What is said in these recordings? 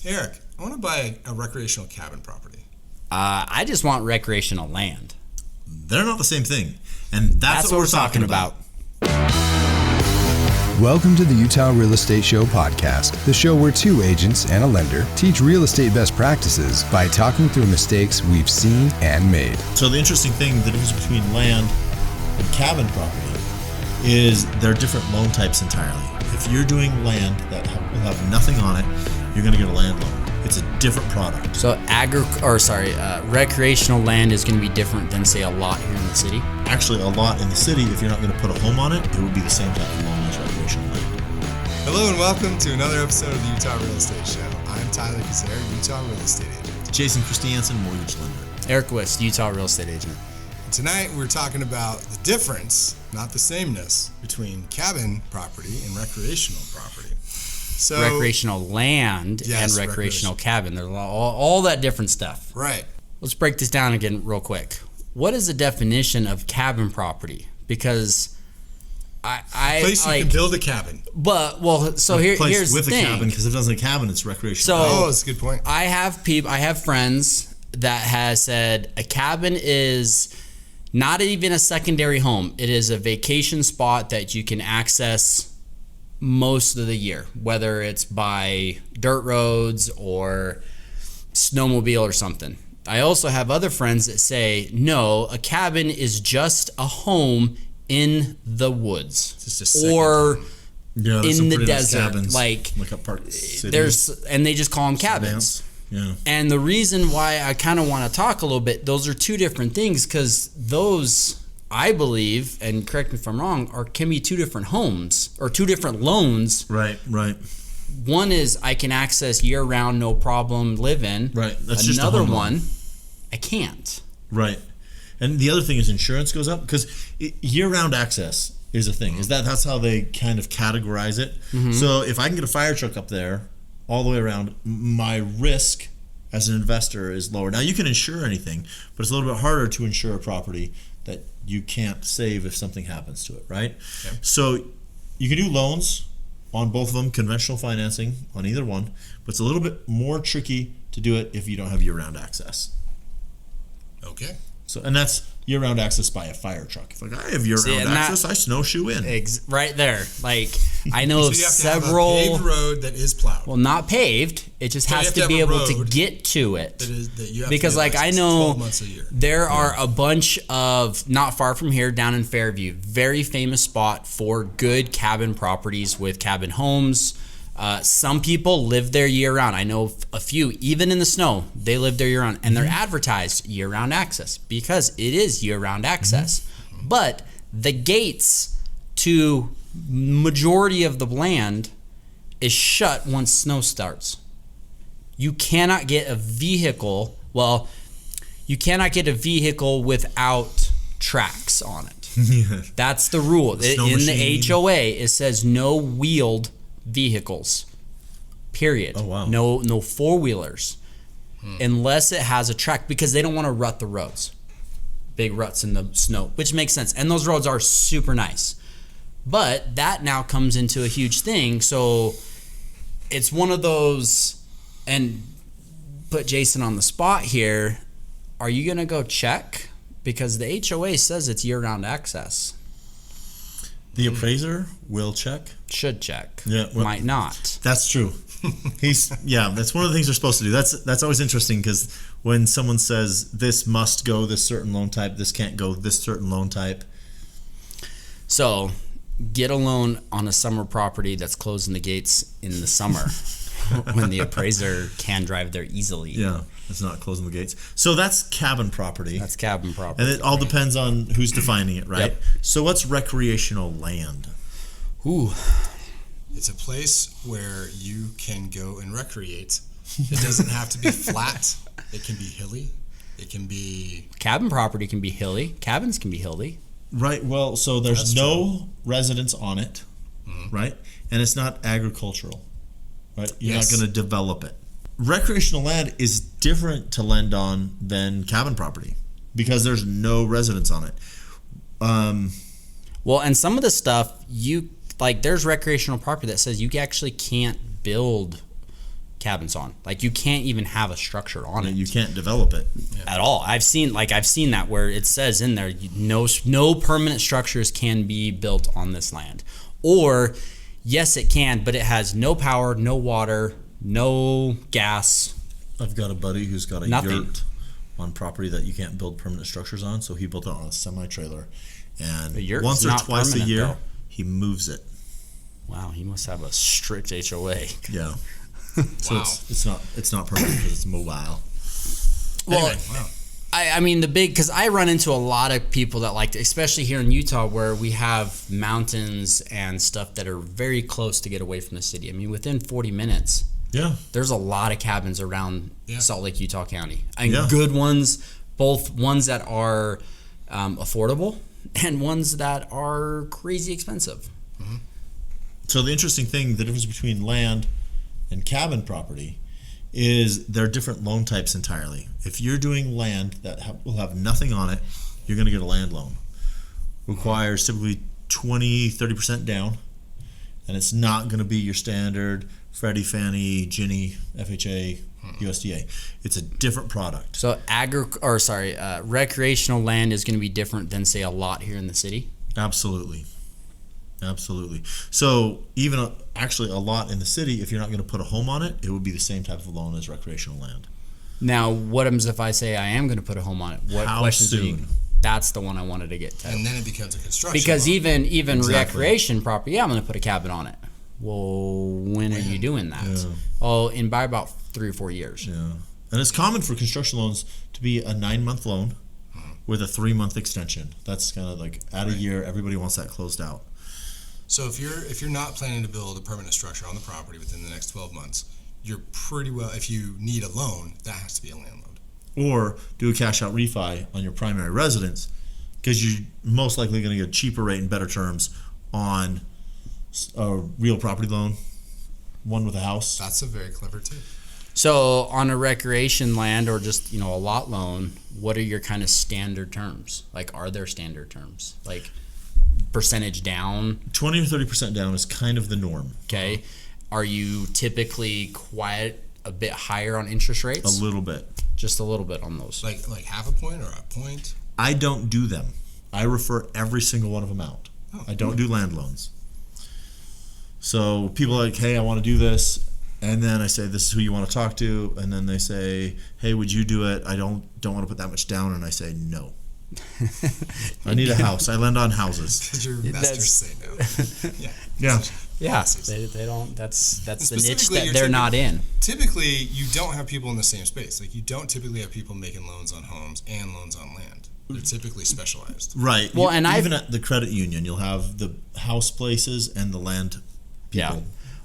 Aric, I want to buy a recreational cabin property. I just want recreational land. They're not the same thing. And that's what we're talking about. Welcome to the Utah Real Estate Show podcast, the show where two agents and a lender teach real estate best practices by talking through mistakes we've seen and made. So the interesting thing, the difference between land and cabin property is they're different loan types entirely. If you're doing land that will have nothing on it, you're going to get a land loan. It's a different product. So recreational land is going to be different than, say, a lot here in the city? Actually, a lot in the city, if you're not going to put a home on it, it would be the same type of loan as recreational land. Hello and welcome to another episode of the Utah Real Estate Show. I'm Tyler Cazier, Utah Real Estate Agent. Jason Christiansen, mortgage lender. Aric Wiszt, Utah Real Estate Agent. Tonight we're talking about the difference, not the sameness, between cabin property and recreational property. So, recreational land and recreational cabin. There's all that different stuff. Right. Let's break this down again real quick. What is the definition of cabin property? Because place you can build a cabin. Here's the thing. A cabin, because if it doesn't have a cabin, it's recreational. So, that's a good point. I have friends that has said a cabin is not even a secondary home. It is a vacation spot that you can access most of the year, whether it's by dirt roads or snowmobile or something. I also have other friends that say, no, a cabin is just a home in the woods or in the desert. Like up Park City. And they just call them cabins. Yeah. And the reason why I kind of want to talk a little bit, those are two different things, because those, I believe, and correct me if I'm wrong, can be two different homes or two different loans. Right. One is I can access year-round, no problem, live in. Right. That's just another one loan. I can't. Right. And the other thing is insurance goes up because year-round access is a thing. That's how they kind of categorize it. Mm-hmm. So if I can get a fire truck up there all the way around, my risk as an investor is lower. Now you can insure anything, but it's a little bit harder to insure a property that you can't save if something happens to it, right? Okay. So you can do loans on both of them, conventional financing on either one, but it's a little bit more tricky to do it if you don't have year-round access. Okay. So, and that's year-round access by a fire truck. It's like, I have year-round access, I snowshoe in. Right there. Like, I know of so you have several... To have a paved road that is plowed. Well, not paved. It just has to be able to get to it. That you have because, to I know 12 months a year. There are a bunch of, not far from here, down in Fairview, very famous spot for good cabin properties with cabin homes. Some people live there year-round. I know a few, even in the snow, they live there year-round. And they're advertised year-round access because it is year-round access. Mm-hmm. But the gates to majority of the land is shut once snow starts. You cannot get a vehicle, without tracks on it. Yeah. That's the rule. In the HOA, it says no wheeled vehicles, period. Oh, wow. No four-wheelers unless it has a track, because they don't want to rut the roads, big ruts in the snow, which makes sense, and those roads are super nice. But that now comes into a huge thing. So it's one of those, and put Jason on the spot here, are you gonna go check? Because the HOA says it's year-round access. The appraiser will check. Should check. Yeah, might not. That's true. That's one of the things they're supposed to do. That's always interesting, because when someone says this must go this certain loan type, this can't go this certain loan type. So get a loan on a summer property that's closing the gates in the summer when the appraiser can drive there easily. Yeah, it's not closing the gates. So that's cabin property. That's cabin property. And it all depends on who's defining it, right? Yep. So what's recreational land? Ooh. It's a place where you can go and recreate. It doesn't have to be flat. It can be hilly. It can be... Cabin property can be hilly. Cabins can be hilly. Right. Well, so there's no residence on it, right? And it's not agricultural, right? You're not going to develop it. Recreational land is different to lend on than cabin property because there's no residence on it. Well, and some of the stuff there's recreational property that says you actually can't build cabins on. Like, you can't even have a structure on it. You can't develop it at all. I've seen that where it says in there, no permanent structures can be built on this land. Or, yes, it can, but it has no power, no water, no gas. I've got a buddy who's got a yurt on property that you can't build permanent structures on, so he built it on a semi-trailer. And once or twice a year, though, he moves it. Wow, he must have a strict HOA. Yeah. So wow. It's not permanent because it's mobile. Well, anyway, wow. I mean, because I run into a lot of people that like to, especially here in Utah, where we have mountains and stuff that are very close to get away from the city. I mean, within 40 minutes, there's a lot of cabins around Salt Lake, Utah County. And good ones, both ones that are affordable and ones that are crazy expensive. Mm-hmm. So the interesting thing, the difference between land and cabin property is they're different loan types entirely. If you're doing land that will have nothing on it, you're going to get a land loan. Requires typically 20-30% down, and it's not going to be your standard Freddie, Fannie, Ginnie, FHA, USDA. It's a different product. So recreational land is going to be different than, say, a lot here in the city? Absolutely. So even actually a lot in the city, if you're not going to put a home on it, it would be the same type of loan as recreational land. Now, what happens if I say I am going to put a home on it? What How questions soon? That's the one I wanted to get to. And then it becomes a construction because loan. even recreation property, I'm going to put a cabin on it. Well, when are you doing that? Yeah. Oh, by about 3 or 4 years. Yeah. And it's common for construction loans to be a 9-month loan with a 3-month extension. That's kind of like at a year, everybody wants that closed out. So if you're not planning to build a permanent structure on the property within the next 12 months, you're pretty well, if you need a loan, that has to be a land loan. Or do a cash out refi on your primary residence, because you're most likely going to get a cheaper rate and better terms on a real property loan, one with a house. That's a very clever tip. So on a recreation land or just, a lot loan, what are your kind of standard terms? Like, are there standard terms? Like, percentage down? 20 or 30% down is kind of the norm. Okay. Are you typically quite a bit higher on interest rates? A little bit. Just a little bit on those. Like half a point or a point? I don't do them. I refer every single one of them out. I don't do land loans. So people are like, hey, I want to do this. And then I say, this is who you want to talk to. And then they say, hey, would you do it? I don't want to put that much down. And I say, no. I need a house. I lend on houses. Because your investors say no. Yeah. They don't. That's the niche that they're not in. Typically, you don't have people in the same space. Like, you don't typically have people making loans on homes and loans on land. They're typically specialized. Right. Well, even at the credit union, you'll have the house places and the land people. Yeah.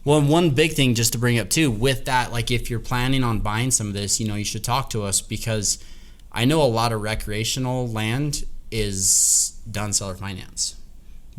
Well, and one big thing just to bring up too with that, like if you're planning on buying some of this, you should talk to us, because I know a lot of recreational land is done seller finance.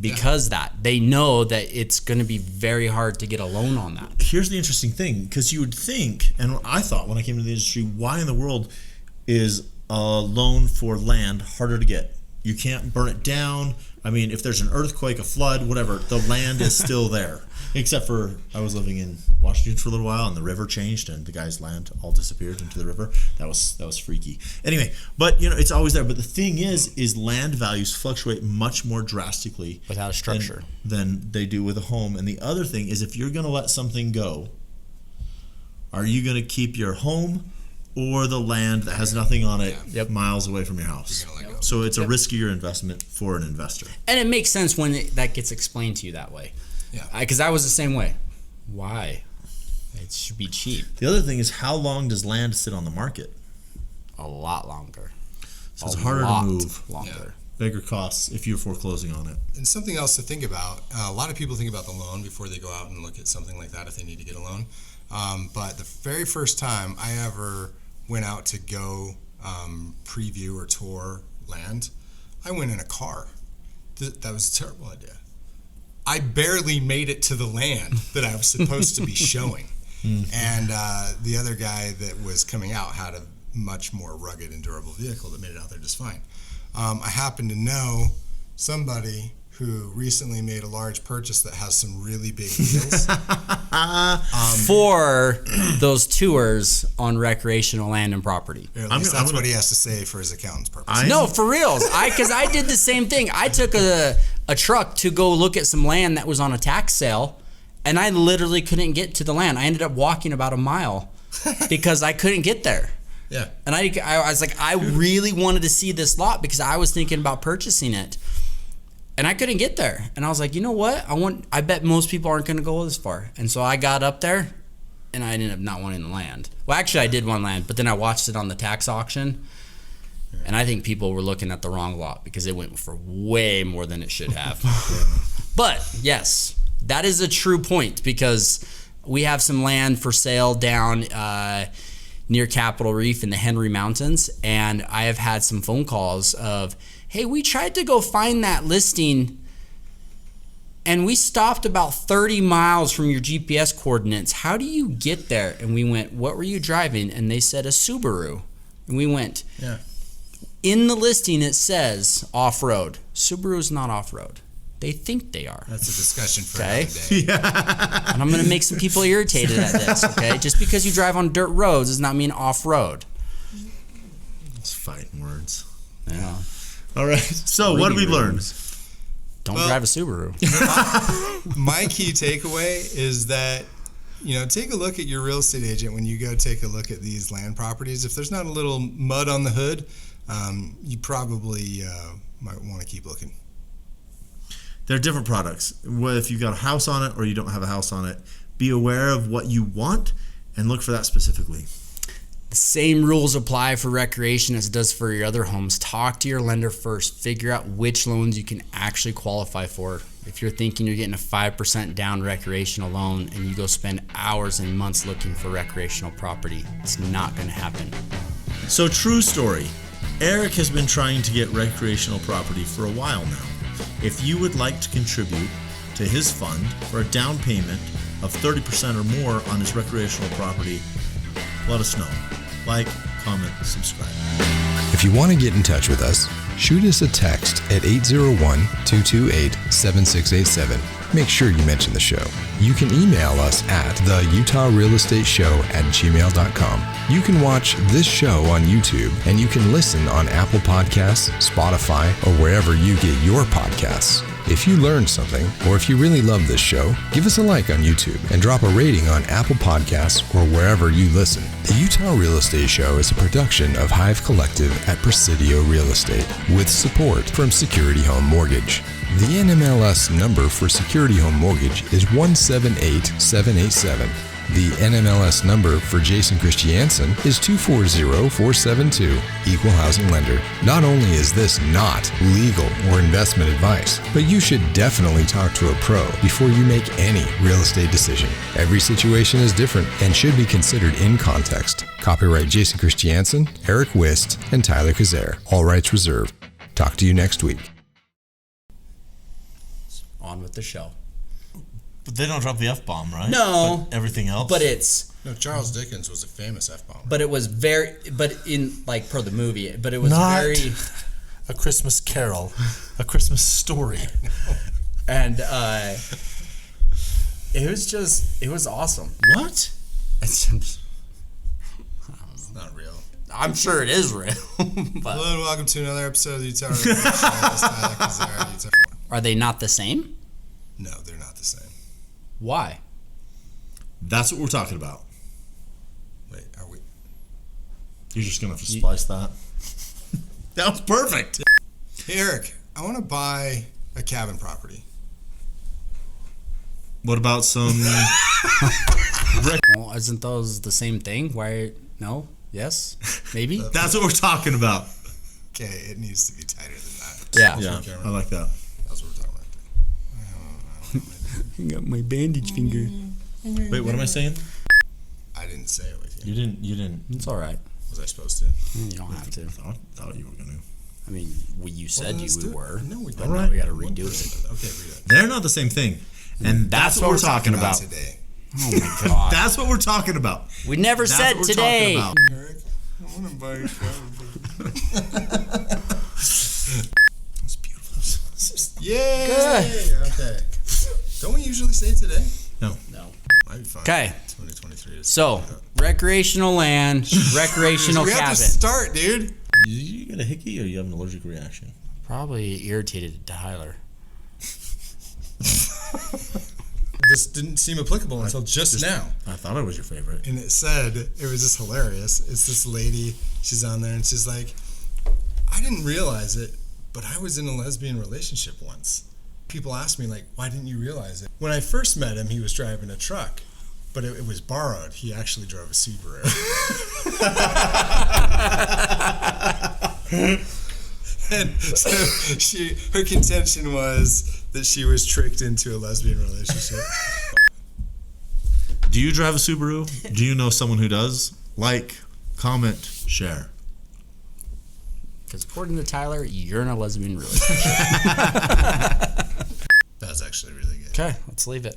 Because that they know that it's going to be very hard to get a loan on that. Here's the interesting thing, because you would think, and I thought when I came into the industry, why in the world is a loan for land harder to get? You can't burn it down. I mean, if there's an earthquake, a flood, whatever, the land is still there. Except for, I was living in Washington for a little while, and the river changed, and the guy's land all disappeared into the river. That was freaky. Anyway, but it's always there. But the thing is land values fluctuate much more drastically without a structure than they do with a home. And the other thing is, if you're going to let something go, are you going to keep your home or the land that has nothing on it miles away from your house? So it's a riskier investment for an investor. And it makes sense when that gets explained to you that way. Yeah, because I was the same way. Why? It should be cheap. The other thing is, how long does land sit on the market? A lot longer. So it's harder to move. Longer. Yeah. Bigger costs if you're foreclosing on it. And something else to think about. A lot of people think about the loan before they go out and look at something like that if they need to get a loan. But the very first time I ever went out to go preview or tour land, I went in a car. That was a terrible idea. I barely made it to the land that I was supposed to be showing. And the other guy that was coming out had a much more rugged and durable vehicle that made it out there just fine. I happened to know somebody who recently made a large purchase that has some really big deals. For those tours on recreational land and property. Or at least that's what he has to say for his accountant's purpose. No, for reals. Because I did the same thing. I took a truck to go look at some land that was on a tax sale, and I literally couldn't get to the land. I ended up walking about a mile because I couldn't get there. Yeah. And I was like, I really wanted to see this lot because I was thinking about purchasing it. And I couldn't get there. And I was like, you know what? I bet most people aren't going to go this far. And so I got up there, and I ended up not wanting the land. Well, actually, I did want land, but then I watched it on the tax auction, and I think people were looking at the wrong lot because it went for way more than it should have. But, yes, that is a true point because we have some land for sale down near Capitol Reef in the Henry Mountains, and I have had some phone calls of, hey, we tried to go find that listing and we stopped about 30 miles from your GPS coordinates. How do you get there? And we went, what were you driving? And they said a Subaru. And we went, Yeah. In the listing it says off-road. Subaru is not off-road. They think they are. That's a discussion for Okay. another day. And I'm going to make some people irritated at this, okay? Just because you drive on dirt roads does not mean off-road. It's fighting words. Yeah. All right. So what did we learn? Don't drive a Subaru. My key takeaway is that, take a look at your real estate agent when you go take a look at these land properties. If there's not a little mud on the hood, you probably might want to keep looking. They're different products. Well, if you've got a house on it or you don't have a house on it, be aware of what you want and look for that specifically. The same rules apply for recreation as it does for your other homes. Talk to your lender first. Figure out which loans you can actually qualify for. If you're thinking you're getting a 5% down recreational loan and you go spend hours and months looking for recreational property, it's not going to happen. So true story. Aric has been trying to get recreational property for a while now. If you would like to contribute to his fund for a down payment of 30% or more on his recreational property, let us know. Like, comment, subscribe. If you want to get in touch with us, shoot us a text at 801-228-7687. Make sure you mention the show. You can email us at theutahrealestateshow@gmail.com. You can watch this show on YouTube, and you can listen on Apple Podcasts, Spotify, or wherever you get your podcasts. If you learned something, or if you really love this show, give us a like on YouTube and drop a rating on Apple Podcasts or wherever you listen. The Utah Real Estate Show is a production of Hive Collective at Presidio Real Estate with support from Security Home Mortgage. The NMLS number for Security Home Mortgage is 178787. The NMLS number for Jason Christiansen is 240472, Equal Housing Lender. Not only is this not legal or investment advice, but you should definitely talk to a pro before you make any real estate decision. Every situation is different and should be considered in context. Copyright Jason Christiansen, Aric Wiszt, and Tyler Cazier. All rights reserved. Talk to you next week. On with the show. But they don't drop the F-bomb, right? No. But everything else? But it's... No, Charles Dickens was a famous F-bomb. But it was very... But in, like, per the movie, but it was Not very... A Christmas Carol. A Christmas Story. And it was just... It was awesome. What? It's Not real. I'm sure it is real. But Hello and welcome to another episode of the Utah Real Estate Show. This is Tyler Cazier, Utah. are they not the same? No, they're not the same. Why? That's what we're talking about. Wait, are we? You're just going to have to splice that. That was perfect. Hey, Aric, I want to buy a cabin property. What about some... Well, isn't those the same thing? Why? No? Yes? Maybe? That's what we're talking about. Okay, it needs to be tighter than that. Yeah. Yeah, Okay, I like that. That's what we're talking about. I got my bandage finger. Wait, what am I saying? I didn't say it with you. You didn't. It's all right. Was I supposed to? You don't have to. I thought you were going to. I mean, you said Let's you do it. were. No, we But don't. now we got to redo it. Okay, read it. They're not the same thing. And that's what we're talking about. Today. Oh my god. That's what we're talking about. We never That's said what we're today. talking about. Aric, I want to buy a cabin. It's beautiful. Yay! Good. Okay. Don't we usually say today? No. Might be fun. Okay. 2023. So, recreational land, recreational we have cabin. to start, dude. You get a hickey or you have an allergic reaction? Probably irritated Tyler. This didn't seem applicable until just now. I thought it was your favorite. And it said, it was just hilarious. It's this lady, she's on there and she's like, I didn't realize it, but I was in a lesbian relationship once. People ask me, like, why didn't you realize it? When I first met him, he was driving a truck, but it was borrowed. He actually drove a Subaru. And so her contention was that she was tricked into a lesbian relationship. Do you drive a Subaru? Do you know someone who does? Like, comment, share. Because according to Tyler, you're in a lesbian relationship. That was actually really good. Okay, let's leave it.